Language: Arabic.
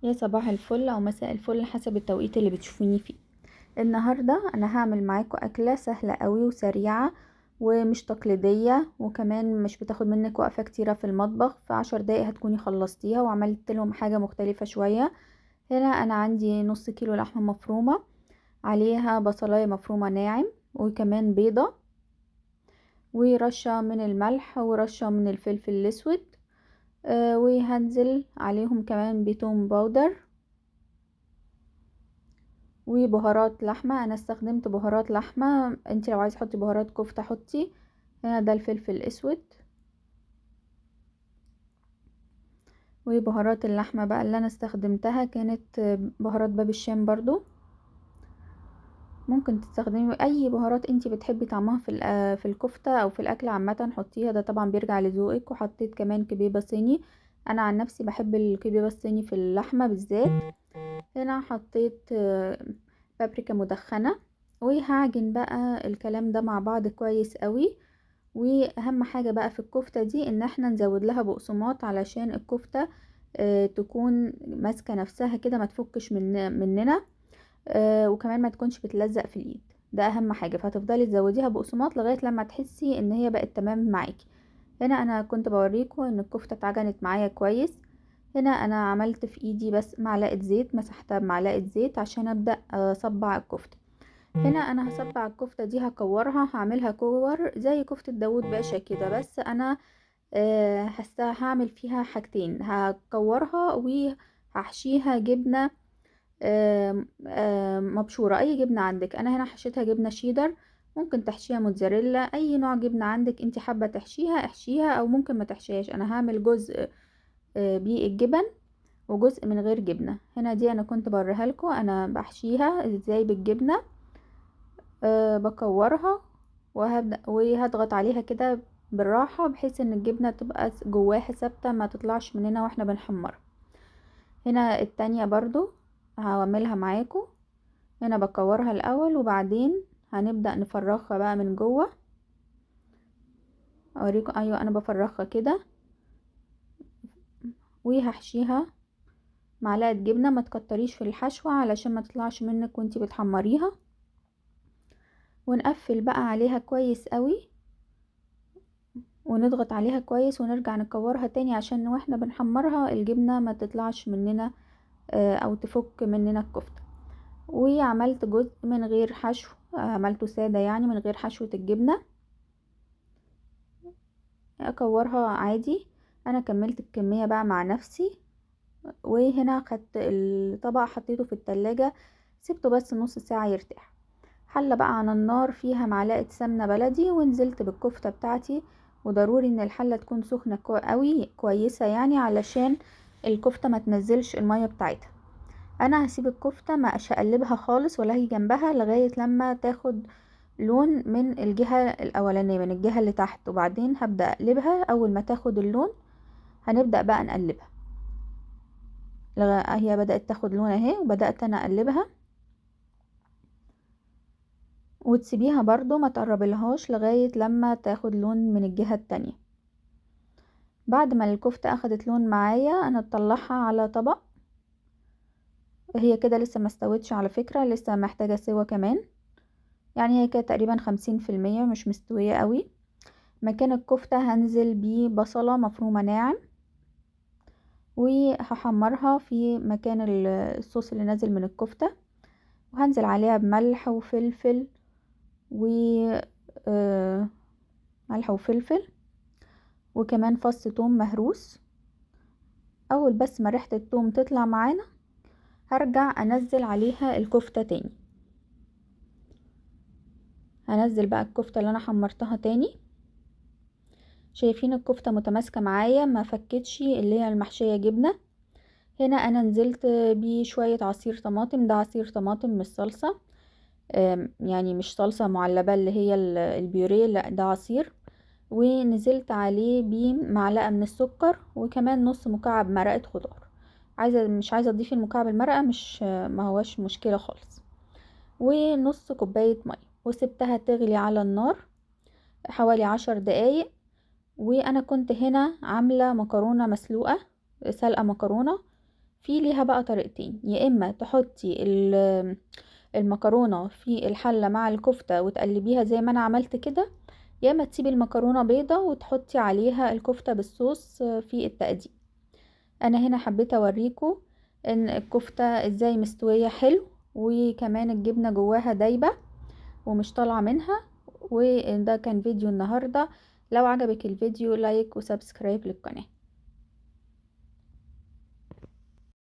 يا صباح الفل او مساء الفل حسب التوقيت اللي بتشوفوني فيه. النهارده انا هعمل معاكم اكله سهله قوي وسريعه ومش تقليديه، وكمان مش بتاخد منك وقفه كتيره في المطبخ. في 10 دقايق هتكوني خلصتيها وعملت لهم حاجه مختلفه شويه. هنا انا عندي نص كيلو لحمه مفرومه، عليها بصلايه مفرومه ناعم، وكمان بيضه، ورشه من الملح ورشه من الفلفل الاسود. وهنزل عليهم كمان بتوم باودر وبهارات لحمة. انا استخدمت بهارات لحمة، انتي لو عايز تحطي بهارات كفتة حطي. هنا ده الفلفل الاسود. وبهارات اللحمة بقى اللي انا استخدمتها كانت بهارات باب الشام برضو. ممكن تستخدمي اي بهارات انتي بتحبي طعمها في الكفتة او في الاكل عامة حطيها، ده طبعا بيرجع لذوقك. وحطيت كمان كبيبة صيني، انا عن نفسي بحب الكبيبة الصيني في اللحمة بالذات. هنا حطيت بابريكا مدخنة. وهعجن بقى الكلام ده مع بعض كويس قوي. واهم حاجة بقى في الكفتة دي ان احنا نزود لها بقسماط علشان الكفتة تكون ماسكة نفسها كده، ما تفكش مننا. وكمان ما تكونش بتلزق في الايد، ده اهم حاجة. فهتفضلي تزوديها بقسماط لغاية لما تحسي ان هي بقت تمام معاكي. هنا انا كنت بوريكم ان الكفتة اتعجنت معايا كويس. هنا انا عملت في ايدي بس معلقة زيت، مسحتها بمعلقة زيت عشان ابدأ اصبع الكفتة. هنا انا هصبع الكفتة دي، هكورها، هعملها كور زي كفتة داوود باشا كده. بس انا هعمل فيها حاجتين، هكورها وهحشيها جبنة مبشورة، اي جبنة عندك. انا هنا حشيتها جبنة شيدر، ممكن تحشيها موتزاريلا، اي نوع جبنة عندك انت حابة تحشيها احشيها، او ممكن ما تحشيهاش. انا هعمل جزء بالجبن وجزء من غير جبنة. هنا دي انا كنت بوريها لكم انا بحشيها ازاي بالجبنة. بكورها وهبدأ وهضغط عليها كده بالراحة بحيث ان الجبنة تبقى جواها ثابتة ما تطلعش مننا واحنا بنحمرها. هنا التانية برضو هعملها معاكم. هنا بكورها الاول وبعدين هنبدأ نفرغها بقى من جوه. اوريكم، ايوه انا بفرغها كده. وهحشيها معلقة جبنة، ما تكتريش في الحشوة علشان ما تطلعش منك وانتي بتحمريها. ونقفل بقى عليها كويس قوي ونضغط عليها كويس ونرجع نكورها تاني عشان واحنا بنحمرها الجبنة ما تطلعش مننا او تفك مننا الكفتة. وعملت جزء من غير حشو، عملته سادة يعني من غير حشوة الجبنة. اكورها عادي. انا كملت الكمية بقى مع نفسي. وهنا خدت الطبق حطيته في التلاجة، سبته بس نص ساعة يرتاح. حلة بقى على النار فيها معلقة سمنة بلدي ونزلت بالكفتة بتاعتي. وضروري ان الحلة تكون سخنة قوي كويسة يعني علشان الكفتة ما تنزلش المية بتاعتها. انا هسيب الكفتة ما اقلبها خالص ولا هي جنبها لغاية لما تاخد لون من الجهة الاولانية، من الجهة اللي تحت، وبعدين هبدأ اقلبها. اول ما تاخد اللون هنبدأ بقى نقلبها. هي بدأت تاخد لون اهي وبدأت انا اقلبها. وتسيبيها برضو ما تقربلهاش لغاية لما تاخد لون من الجهة التانية. بعد ما الكفتة اخدت لون معايا انا اطلعها على طبق. هي كده لسه ما استوتش على فكرة، لسه محتاجة سوا كمان. يعني هي كده تقريبا 50%، مش مستوية قوي. مكان الكفتة هنزل ببصلة مفرومة ناعم، وهحمرها في مكان الصوص اللي نازل من الكفتة. وهنزل عليها بملح وفلفل و آه، ملح وفلفل وكمان فص توم مهروس. اول بس ما ريحة التوم تطلع معانا هرجع انزل عليها الكفتة تاني. هنزل بقى الكفتة اللي انا حمرتها تاني. شايفين الكفتة متماسكة معايا ما فكتش، اللي هي المحشية جبنة. هنا انا نزلت بشوية عصير طماطم، ده عصير طماطم مش صلصة. يعني مش صلصة معلبة اللي هي البيوريه، لا ده عصير. ونزلت عليه بمعلقة من السكر وكمان نص مكعب مرقة خضار. مش عايزة اضيف المكعب المرقة، مش ما هوش مشكلة خالص. ونص كوباية مية وسبتها تغلي على النار حوالي 10 دقايق. وانا كنت هنا عاملة مكرونة مسلوقة، سلقة مكرونة. في ليها بقى طريقتين، يا اما تحطي المكرونة في الحلة مع الكفتة وتقلبيها زي ما انا عملت كده، يا اما تسيبي المكرونة بيضة وتحطي عليها الكفتة بالصوص في التقديم. انا هنا حبيت اوريكم ان الكفتة ازاي مستوية حلو، وكمان الجبنة جواها دايبة ومش طالعة منها. وده كان فيديو النهاردة، لو عجبك الفيديو لايك وسبسكرايب للقناة.